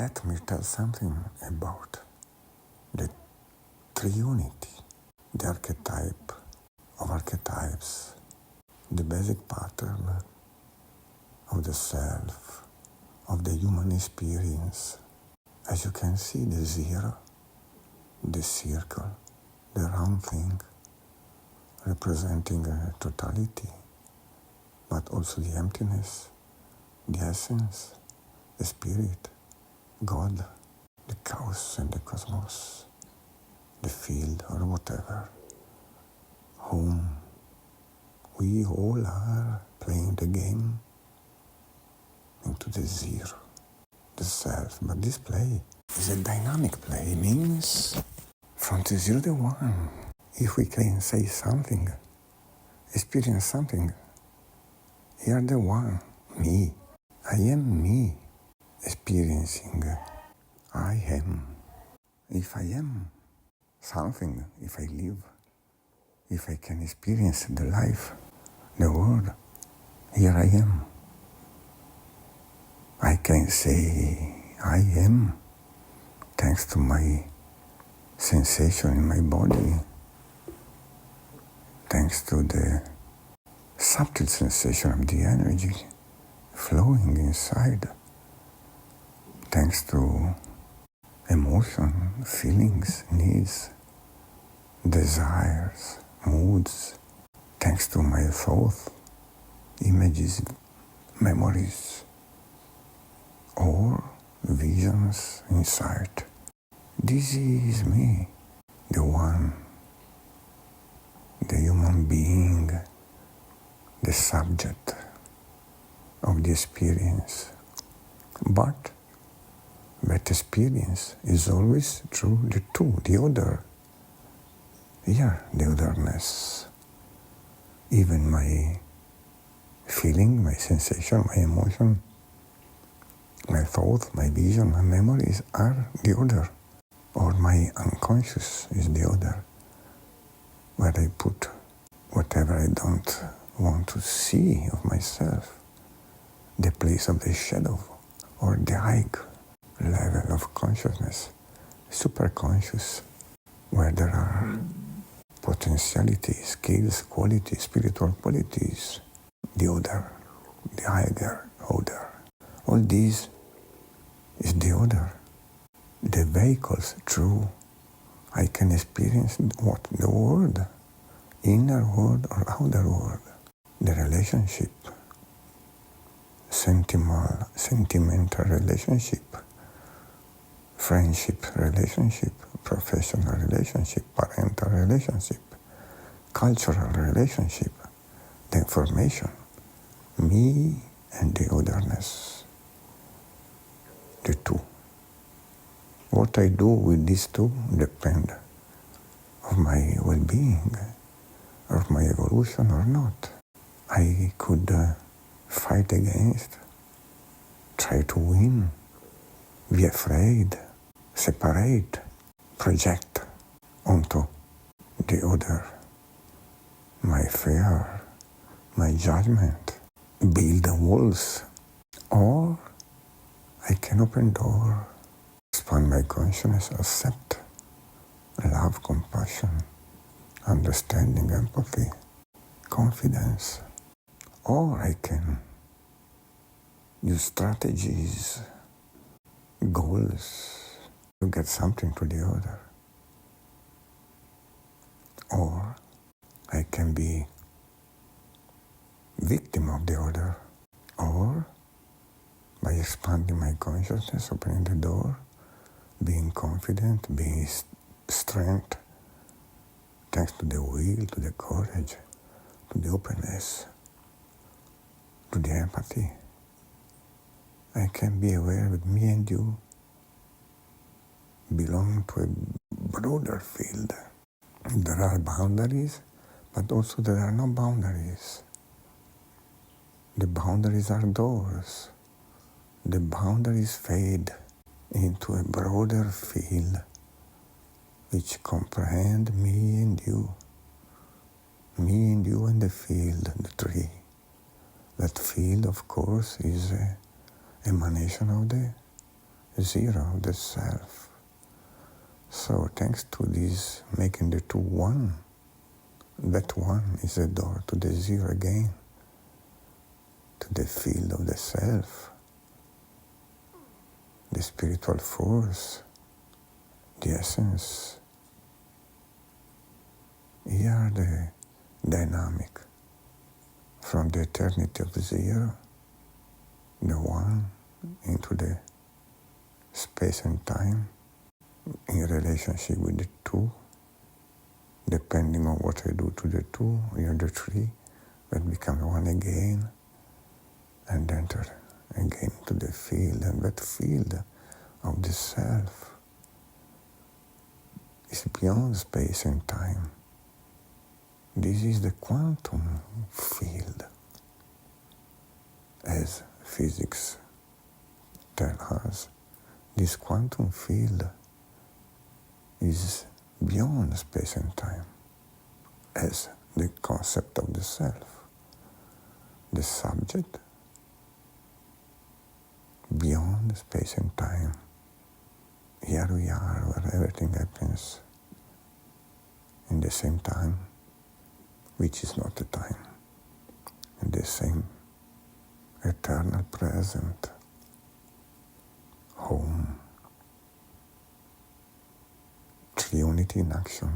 let me tell something about the Triunity, the archetype of archetypes, the basic pattern of the self, of the human experience. As you can see, the zero, the circle, the round thing, representing a totality, but also the emptiness, the essence, the spirit, God, the chaos and the cosmos, the field or whatever, whom we all are playing the game into the zero, the self. But this play is a dynamic play. It means from the zero to one, if we can say something, experience something, you're the one, me. I am me, experiencing. I am. If I am something, if I live, if I can experience the life, the world, here I am. I can say I am thanks to my sensation in my body, thanks to the subtle sensation of the energy flowing inside, thanks to emotion, feelings, needs, desires, moods, thanks to my thoughts, images, memories, or visions, insight. This is me, the one, the human being, the subject of the experience. But that experience is always through the two, the other. Here, the otherness. Even my feeling, my sensation, my emotion, my thought, my vision, my memories are the other. Or my unconscious is the other, where I put whatever I don't want to see of myself, the place of the shadow, or the high level of consciousness, superconscious, where there are potentialities, skills, qualities, spiritual qualities, the other, the higher order. All this is the other. The vehicles through I can experience what the world, inner world or outer world, the relationship, sentimental relationship, friendship relationship, professional relationship, parental relationship, cultural relationship, the information, me and the otherness, the two. What I do with these two depend of my well-being, of my evolution or not. I could fight against, try to win, be afraid, separate, project onto the other my fear, my judgment, build walls, or I can open door, expand my consciousness, accept, love, compassion, understanding, empathy, confidence. Or I can use strategies, goals to get something to the other. Or I can be victim of the other. Or by expanding my consciousness, opening the door, being confident, being strength, thanks to the will, to the courage, to the openness, to the empathy. I can be aware that me and you belong to a broader field. There are boundaries, but also there are no boundaries. The boundaries are doors. The boundaries fade into a broader field which comprehend me and you and the field, the tree. That field, of course, is an emanation of the zero, the self. So thanks to this making the two one, that one is the door to the zero again, to the field of the self, the spiritual force, the essence. Here the dynamic from the eternity of the zero, the one, into the space and time, in relationship with the two, depending on what I do to the two, you're the three, that become one again, and enter again to the field, and that field of the self is beyond space and time. This is the quantum field, as physics tell us. This quantum field is beyond space and time, as the concept of the self, the subject, beyond space and time. Here we are, where everything happens in the same time, which is not the time, in the same eternal present, home. Triunity in action.